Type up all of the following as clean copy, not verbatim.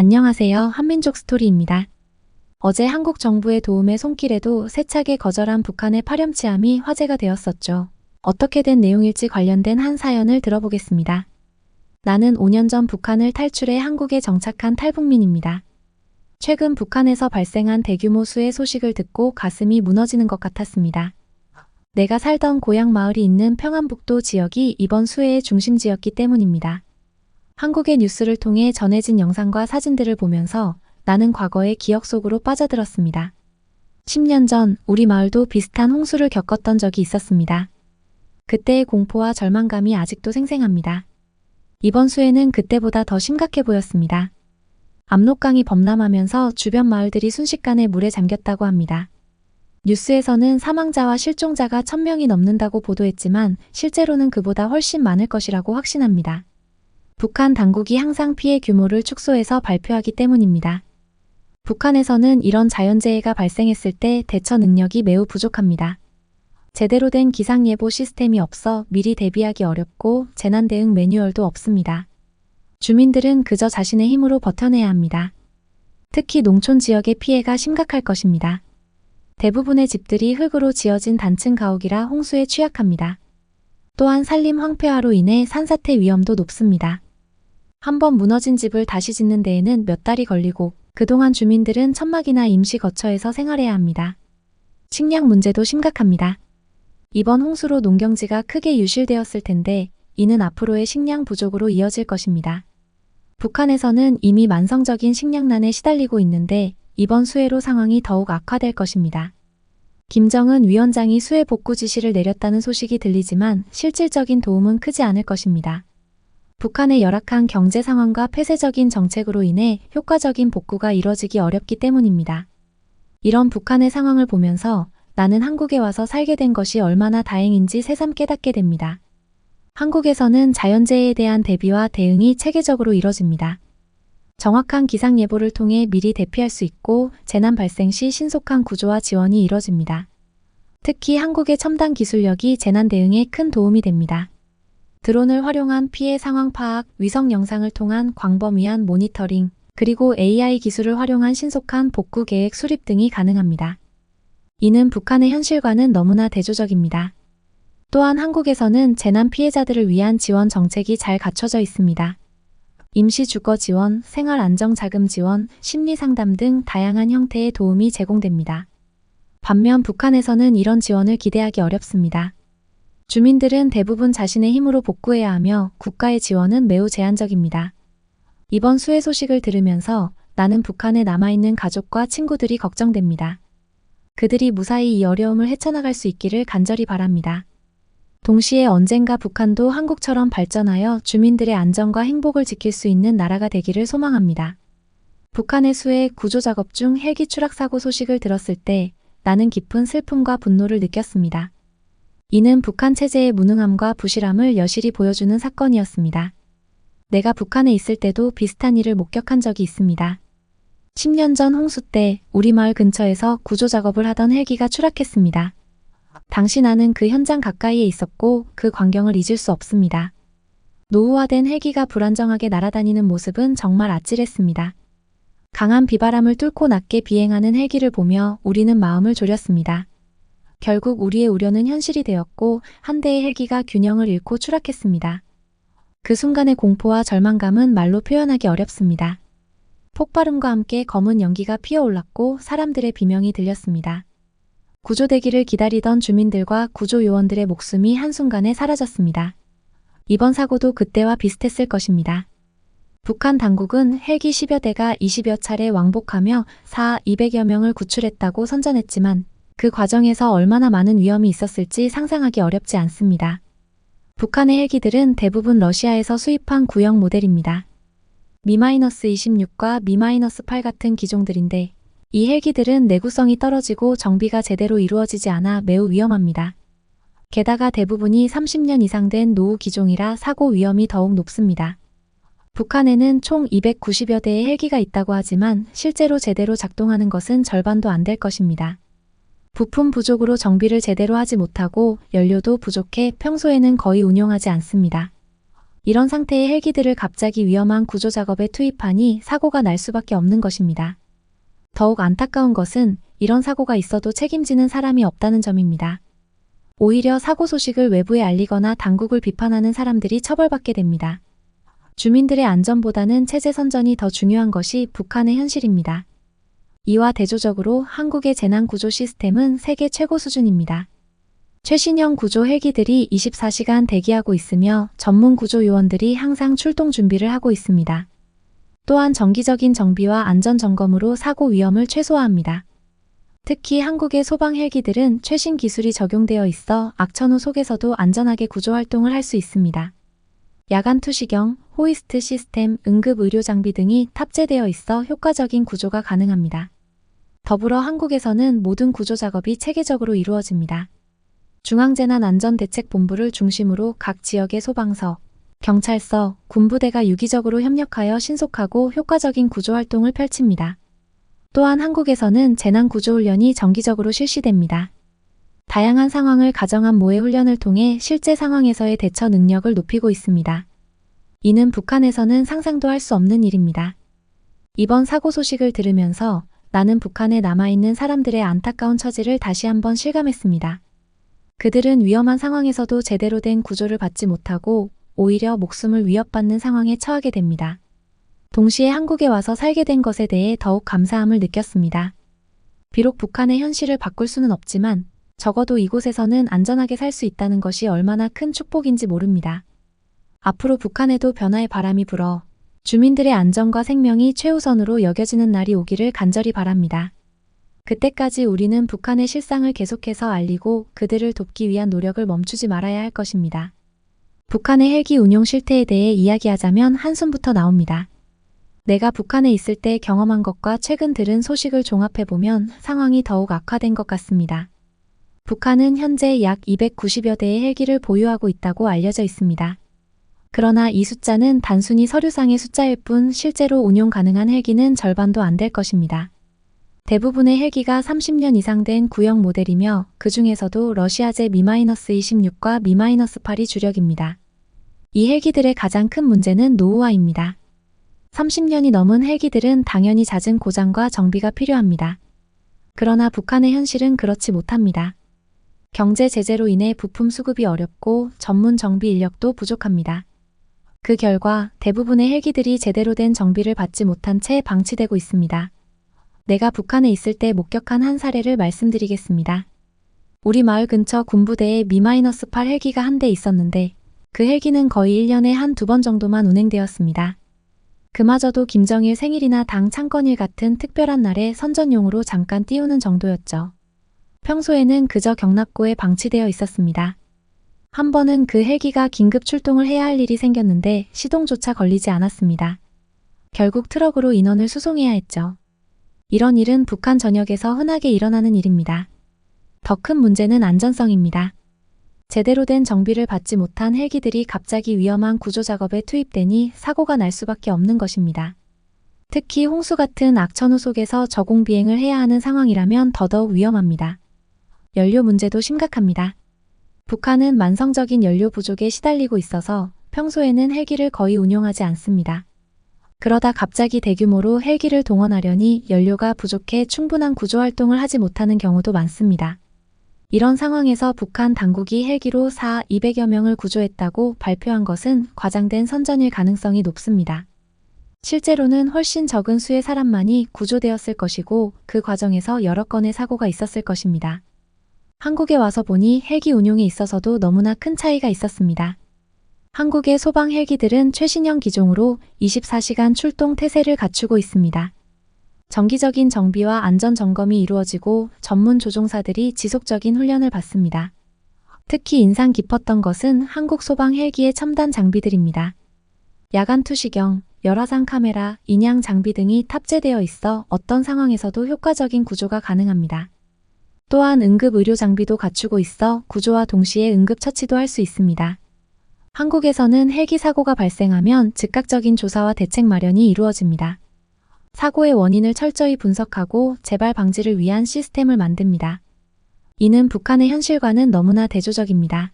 안녕하세요. 한민족 스토리입니다. 어제 한국 정부의 도움의 손길에도 세차게 거절한 북한의 파렴치함이 화제가 되었었죠. 어떻게 된 내용일지 관련된 한 사연을 들어보겠습니다. 나는 5년 전 북한을 탈출해 한국에 정착한 탈북민입니다. 최근 북한에서 발생한 대규모 수해 소식을 듣고 가슴이 무너지는 것 같았습니다. 내가 살던 고향 마을이 있는 평안북도 지역이 이번 수해의 중심지였기 때문입니다. 한국의 뉴스를 통해 전해진 영상과 사진들을 보면서 나는 과거의 기억 속으로 빠져들었습니다. 10년 전 우리 마을도 비슷한 홍수를 겪었던 적이 있었습니다. 그때의 공포와 절망감이 아직도 생생합니다. 이번 수해는 그때보다 더 심각해 보였습니다. 압록강이 범람하면서 주변 마을들이 순식간에 물에 잠겼다고 합니다. 뉴스에서는 사망자와 실종자가 1000명이 넘는다고 보도했지만 실제로는 그보다 훨씬 많을 것이라고 확신합니다. 북한 당국이 항상 피해 규모를 축소해서 발표하기 때문입니다. 북한에서는 이런 자연재해가 발생했을 때 대처 능력이 매우 부족합니다. 제대로 된 기상예보 시스템이 없어 미리 대비하기 어렵고 재난 대응 매뉴얼도 없습니다. 주민들은 그저 자신의 힘으로 버텨내야 합니다. 특히 농촌 지역의 피해가 심각할 것입니다. 대부분의 집들이 흙으로 지어진 단층 가옥이라 홍수에 취약합니다. 또한 산림 황폐화로 인해 산사태 위험도 높습니다. 한번 무너진 집을 다시 짓는 데에는 몇 달이 걸리고 그동안 주민들은 천막이나 임시 거처에서 생활해야 합니다. 식량 문제도 심각합니다. 이번 홍수로 농경지가 크게 유실되었을 텐데 이는 앞으로의 식량 부족으로 이어질 것입니다. 북한에서는 이미 만성적인 식량난에 시달리고 있는데 이번 수해로 상황이 더욱 악화될 것입니다. 김정은 위원장이 수해 복구 지시를 내렸다는 소식이 들리지만 실질적인 도움은 크지 않을 것입니다. 북한의 열악한 경제 상황과 폐쇄적인 정책으로 인해 효과적인 복구가 이뤄지기 어렵기 때문입니다. 이런 북한의 상황을 보면서 나는 한국에 와서 살게 된 것이 얼마나 다행인지 새삼 깨닫게 됩니다. 한국에서는 자연재해에 대한 대비와 대응이 체계적으로 이뤄집니다. 정확한 기상 예보를 통해 미리 대피할 수 있고 재난 발생 시 신속한 구조와 지원이 이뤄집니다. 특히 한국의 첨단 기술력이 재난 대응에 큰 도움이 됩니다. 드론을 활용한 피해 상황 파악, 위성 영상을 통한 광범위한 모니터링, 그리고 AI 기술을 활용한 신속한 복구 계획 수립 등이 가능합니다. 이는 북한의 현실과는 너무나 대조적입니다. 또한 한국에서는 재난 피해자들을 위한 지원 정책이 잘 갖춰져 있습니다. 임시 주거 지원, 생활 안정 자금 지원, 심리 상담 등 다양한 형태의 도움이 제공됩니다. 반면 북한에서는 이런 지원을 기대하기 어렵습니다. 주민들은 대부분 자신의 힘으로 복구해야 하며 국가의 지원은 매우 제한적입니다. 이번 수해 소식을 들으면서 나는 북한에 남아있는 가족과 친구들이 걱정됩니다. 그들이 무사히 이 어려움을 헤쳐나갈 수 있기를 간절히 바랍니다. 동시에 언젠가 북한도 한국처럼 발전하여 주민들의 안전과 행복을 지킬 수 있는 나라가 되기를 소망합니다. 북한의 수해 구조 작업 중 헬기 추락 사고 소식을 들었을 때 나는 깊은 슬픔과 분노를 느꼈습니다. 이는 북한 체제의 무능함과 부실함을 여실히 보여주는 사건이었습니다. 내가 북한에 있을 때도 비슷한 일을 목격한 적이 있습니다. 10년 전 홍수 때 우리 마을 근처에서 구조 작업을 하던 헬기가 추락했습니다. 당시 나는 그 현장 가까이에 있었고 그 광경을 잊을 수 없습니다. 노후화된 헬기가 불안정하게 날아다니는 모습은 정말 아찔했습니다. 강한 비바람을 뚫고 낮게 비행하는 헬기를 보며 우리는 마음을 졸였습니다. 결국 우리의 우려는 현실이 되었고 한 대의 헬기가 균형을 잃고 추락했습니다. 그 순간의 공포와 절망감은 말로 표현하기 어렵습니다. 폭발음과 함께 검은 연기가 피어올랐고 사람들의 비명이 들렸습니다. 구조되기를 기다리던 주민들과 구조요원들의 목숨이 한순간에 사라졌습니다. 이번 사고도 그때와 비슷했을 것입니다. 북한 당국은 헬기 10여 대가 20여 차례 왕복하며 200여 명을 구출했다고 선전했지만 그 과정에서 얼마나 많은 위험이 있었을지 상상하기 어렵지 않습니다. 북한의 헬기들은 대부분 러시아에서 수입한 구형 모델입니다. Mi-26과 Mi-8 같은 기종들인데 이 헬기들은 내구성이 떨어지고 정비가 제대로 이루어지지 않아 매우 위험합니다. 게다가 대부분이 30년 이상 된 노후 기종이라 사고 위험이 더욱 높습니다. 북한에는 총 290여 대의 헬기가 있다고 하지만 실제로 제대로 작동하는 것은 절반도 안 될 것입니다. 부품 부족으로 정비를 제대로 하지 못하고 연료도 부족해 평소에는 거의 운용하지 않습니다. 이런 상태의 헬기들을 갑자기 위험한 구조 작업에 투입하니 사고가 날 수밖에 없는 것입니다. 더욱 안타까운 것은 이런 사고가 있어도 책임지는 사람이 없다는 점입니다. 오히려 사고 소식을 외부에 알리거나 당국을 비판하는 사람들이 처벌받게 됩니다. 주민들의 안전보다는 체제 선전이 더 중요한 것이 북한의 현실입니다. 이와 대조적으로 한국의 재난구조 시스템은 세계 최고 수준입니다. 최신형 구조 헬기들이 24시간 대기하고 있으며 전문 구조 요원들이 항상 출동 준비를 하고 있습니다. 또한 정기적인 정비와 안전 점검으로 사고 위험을 최소화합니다. 특히 한국의 소방 헬기들은 최신 기술이 적용되어 있어 악천후 속에서도 안전하게 구조 활동을 할 수 있습니다. 야간 투시경, 호이스트 시스템, 응급 의료 장비 등이 탑재되어 있어 효과적인 구조가 가능합니다. 더불어 한국에서는 모든 구조 작업이 체계적으로 이루어집니다. 중앙재난안전대책본부를 중심으로 각 지역의 소방서, 경찰서, 군부대가 유기적으로 협력하여 신속하고 효과적인 구조 활동을 펼칩니다. 또한 한국에서는 재난구조훈련이 정기적으로 실시됩니다. 다양한 상황을 가정한 모의 훈련을 통해 실제 상황에서의 대처 능력을 높이고 있습니다. 이는 북한에서는 상상도 할 수 없는 일입니다. 이번 사고 소식을 들으면서 나는 북한에 남아있는 사람들의 안타까운 처지를 다시 한번 실감했습니다. 그들은 위험한 상황에서도 제대로 된 구조를 받지 못하고 오히려 목숨을 위협받는 상황에 처하게 됩니다. 동시에 한국에 와서 살게 된 것에 대해 더욱 감사함을 느꼈습니다. 비록 북한의 현실을 바꿀 수는 없지만 적어도 이곳에서는 안전하게 살 수 있다는 것이 얼마나 큰 축복인지 모릅니다. 앞으로 북한에도 변화의 바람이 불어 주민들의 안전과 생명이 최우선으로 여겨지는 날이 오기를 간절히 바랍니다. 그때까지 우리는 북한의 실상을 계속해서 알리고 그들을 돕기 위한 노력을 멈추지 말아야 할 것입니다. 북한의 헬기 운용 실태에 대해 이야기하자면 한숨부터 나옵니다. 내가 북한에 있을 때 경험한 것과 최근 들은 소식을 종합해보면 상황이 더욱 악화된 것 같습니다. 북한은 현재 약 290여 대의 헬기를 보유하고 있다고 알려져 있습니다. 그러나 이 숫자는 단순히 서류상의 숫자일 뿐 실제로 운용 가능한 헬기는 절반도 안 될 것입니다. 대부분의 헬기가 30년 이상 된 구형 모델이며 그 중에서도 러시아제 Mi-26과 Mi-8이 주력입니다. 이 헬기들의 가장 큰 문제는 노후화입니다. 30년이 넘은 헬기들은 당연히 잦은 고장과 정비가 필요합니다. 그러나 북한의 현실은 그렇지 못합니다. 경제 제재로 인해 부품 수급이 어렵고 전문 정비 인력도 부족합니다. 그 결과 대부분의 헬기들이 제대로 된 정비를 받지 못한 채 방치되고 있습니다. 내가 북한에 있을 때 목격한 한 사례를 말씀드리겠습니다. 우리 마을 근처 군부대에 Mi-8 헬기가 한 대 있었는데 그 헬기는 거의 1년에 한두 번 정도만 운행되었습니다. 그마저도 김정일 생일이나 당 창건일 같은 특별한 날에 선전용으로 잠깐 띄우는 정도였죠. 평소에는 그저 경납고에 방치되어 있었습니다. 한 번은 그 헬기가 긴급 출동을 해야 할 일이 생겼는데 시동조차 걸리지 않았습니다. 결국 트럭으로 인원을 수송해야 했죠. 이런 일은 북한 전역에서 흔하게 일어나는 일입니다. 더 큰 문제는 안전성입니다. 제대로 된 정비를 받지 못한 헬기들이 갑자기 위험한 구조 작업에 투입되니 사고가 날 수밖에 없는 것입니다. 특히 홍수 같은 악천후 속에서 저공 비행을 해야 하는 상황이라면 더더욱 위험합니다. 연료 문제도 심각합니다. 북한은 만성적인 연료 부족에 시달리고 있어서 평소에는 헬기를 거의 운용하지 않습니다. 그러다 갑자기 대규모로 헬기를 동원하려니 연료가 부족해 충분한 구조 활동을 하지 못하는 경우도 많습니다. 이런 상황에서 북한 당국이 헬기로 200여 명을 구조했다고 발표한 것은 과장된 선전일 가능성이 높습니다. 실제로는 훨씬 적은 수의 사람만이 구조되었을 것이고 그 과정에서 여러 건의 사고가 있었을 것입니다. 한국에 와서 보니 헬기 운용에 있어서도 너무나 큰 차이가 있었습니다. 한국의 소방 헬기들은 최신형 기종으로 24시간 출동 태세를 갖추고 있습니다. 정기적인 정비와 안전 점검이 이루어지고 전문 조종사들이 지속적인 훈련을 받습니다. 특히 인상 깊었던 것은 한국 소방 헬기의 첨단 장비들입니다. 야간 투시경, 열화상 카메라, 인양 장비 등이 탑재되어 있어 어떤 상황에서도 효과적인 구조가 가능합니다. 또한 응급 의료 장비도 갖추고 있어 구조와 동시에 응급 처치도 할 수 있습니다. 한국에서는 헬기 사고가 발생하면 즉각적인 조사와 대책 마련이 이루어집니다. 사고의 원인을 철저히 분석하고 재발 방지를 위한 시스템을 만듭니다. 이는 북한의 현실과는 너무나 대조적입니다.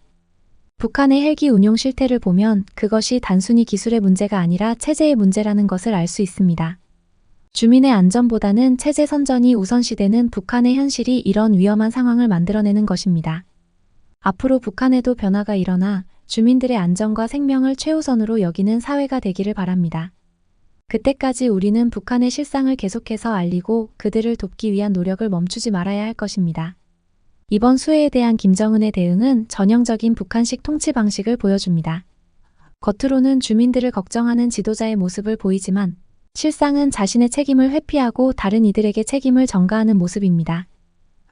북한의 헬기 운용 실태를 보면 그것이 단순히 기술의 문제가 아니라 체제의 문제라는 것을 알 수 있습니다. 주민의 안전보다는 체제 선전이 우선시되는 북한의 현실이 이런 위험한 상황을 만들어내는 것입니다. 앞으로 북한에도 변화가 일어나 주민들의 안전과 생명을 최우선으로 여기는 사회가 되기를 바랍니다. 그때까지 우리는 북한의 실상을 계속해서 알리고 그들을 돕기 위한 노력을 멈추지 말아야 할 것입니다. 이번 수해에 대한 김정은의 대응은 전형적인 북한식 통치 방식을 보여줍니다. 겉으로는 주민들을 걱정하는 지도자의 모습을 보이지만 실상은 자신의 책임을 회피하고 다른 이들에게 책임을 전가하는 모습입니다.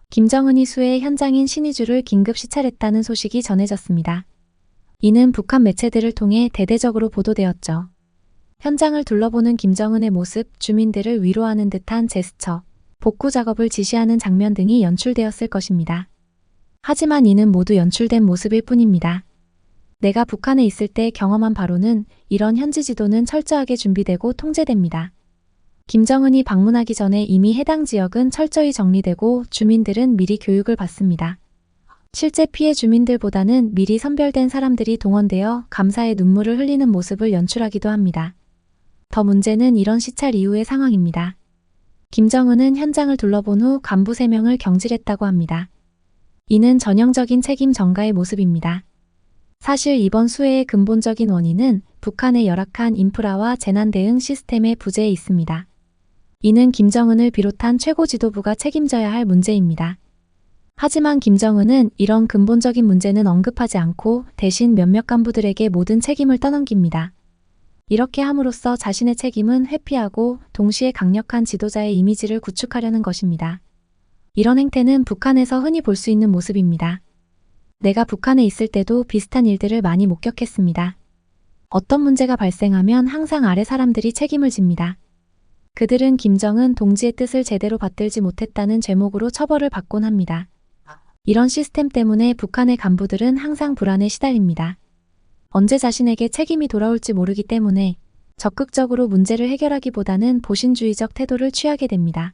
김정은이 수해 현장인 신의주를 긴급 시찰했다는 소식이 전해졌습니다. 이는 북한 매체들을 통해 대대적으로 보도되었죠. 현장을 둘러보는 김정은의 모습, 주민들을 위로하는 듯한 제스처, 복구 작업을 지시하는 장면 등이 연출되었을 것입니다. 하지만 이는 모두 연출된 모습일 뿐입니다. 내가 북한에 있을 때 경험한 바로는 이런 현지 지도는 철저하게 준비되고 통제됩니다. 김정은이 방문하기 전에 이미 해당 지역은 철저히 정리되고 주민들은 미리 교육을 받습니다. 실제 피해 주민들보다는 미리 선별된 사람들이 동원되어 감사의 눈물을 흘리는 모습을 연출하기도 합니다. 더 문제는 이런 시찰 이후의 상황입니다. 김정은은 현장을 둘러본 후 간부 3명을 경질했다고 합니다. 이는 전형적인 책임 전가의 모습입니다. 사실 이번 수해의 근본적인 원인은 북한의 열악한 인프라와 재난 대응 시스템의 부재에 있습니다. 이는 김정은을 비롯한 최고 지도부가 책임져야 할 문제입니다. 하지만 김정은은 이런 근본적인 문제는 언급하지 않고 대신 몇몇 간부들에게 모든 책임을 떠넘깁니다. 이렇게 함으로써 자신의 책임은 회피하고 동시에 강력한 지도자의 이미지를 구축하려는 것입니다. 이런 행태는 북한에서 흔히 볼 수 있는 모습입니다. 내가 북한에 있을 때도 비슷한 일들을 많이 목격했습니다. 어떤 문제가 발생하면 항상 아래 사람들이 책임을 집니다. 그들은 김정은 동지의 뜻을 제대로 받들지 못했다는 죄목으로 처벌을 받곤 합니다. 이런 시스템 때문에 북한의 간부들은 항상 불안에 시달립니다. 언제 자신에게 책임이 돌아올지 모르기 때문에 적극적으로 문제를 해결하기보다는 보신주의적 태도를 취하게 됩니다.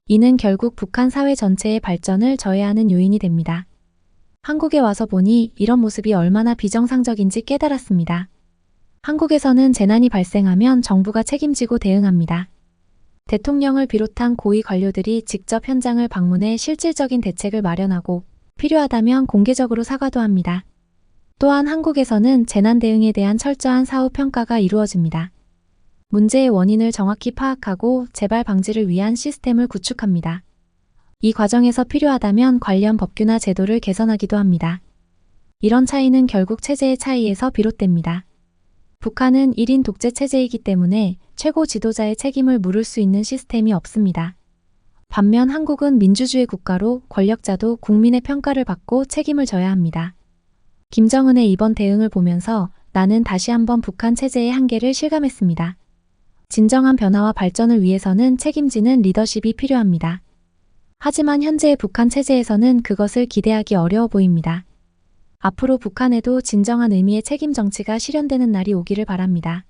이는 결국 북한 사회 전체의 발전을 저해하는 요인이 됩니다. 한국에 와서 보니 이런 모습이 얼마나 비정상적인지 깨달았습니다. 한국에서는 재난이 발생하면 정부가 책임지고 대응합니다. 대통령을 비롯한 고위 관료들이 직접 현장을 방문해 실질적인 대책을 마련하고 필요하다면 공개적으로 사과도 합니다. 또한 한국에서는 재난 대응에 대한 철저한 사후 평가가 이루어집니다. 문제의 원인을 정확히 파악하고 재발 방지를 위한 시스템을 구축합니다. 이 과정에서 필요하다면 관련 법규나 제도를 개선하기도 합니다. 이런 차이는 결국 체제의 차이에서 비롯됩니다. 북한은 1인 독재 체제이기 때문에 최고 지도자의 책임을 물을 수 있는 시스템이 없습니다. 반면 한국은 민주주의 국가로 권력자도 국민의 평가를 받고 책임을 져야 합니다. 김정은의 이번 대응을 보면서 나는 다시 한번 북한 체제의 한계를 실감했습니다. 진정한 변화와 발전을 위해서는 책임지는 리더십이 필요합니다. 하지만 현재의 북한 체제에서는 그것을 기대하기 어려워 보입니다. 앞으로 북한에도 진정한 의미의 책임 정치가 실현되는 날이 오기를 바랍니다.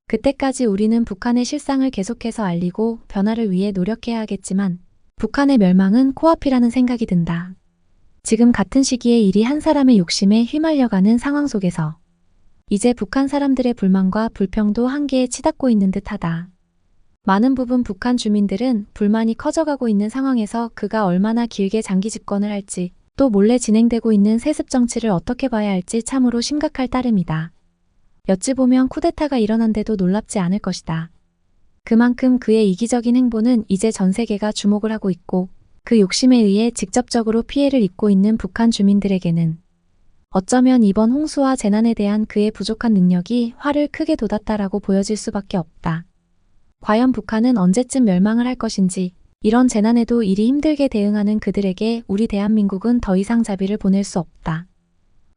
그때까지 우리는 북한의 실상을 계속해서 알리고 변화를 위해 노력해야 하겠지만 북한의 멸망은 코앞이라는 생각이 든다. 지금 같은 시기에 일이 한 사람의 욕심에 휘말려가는 상황 속에서 이제 북한 사람들의 불만과 불평도 한계에 치닫고 있는 듯하다. 많은 부분 북한 주민들은 불만이 커져가고 있는 상황에서 그가 얼마나 길게 장기 집권을 할지 또 몰래 진행되고 있는 세습 정치를 어떻게 봐야 할지 참으로 심각할 따름이다. 어찌 보면 쿠데타가 일어난데도 놀랍지 않을 것이다. 그만큼 그의 이기적인 행보는 이제 전 세계가 주목을 하고 있고 그 욕심에 의해 직접적으로 피해를 입고 있는 북한 주민들에게는 어쩌면 이번 홍수와 재난에 대한 그의 부족한 능력이 화를 크게 돋았다라고 보여질 수밖에 없다. 과연 북한은 언제쯤 멸망을 할 것인지 이런 재난에도 이리 힘들게 대응하는 그들에게 우리 대한민국은 더 이상 자비를 보낼 수 없다.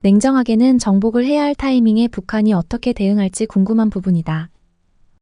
냉정하게는 정복을 해야 할 타이밍에 북한이 어떻게 대응할지 궁금한 부분이다.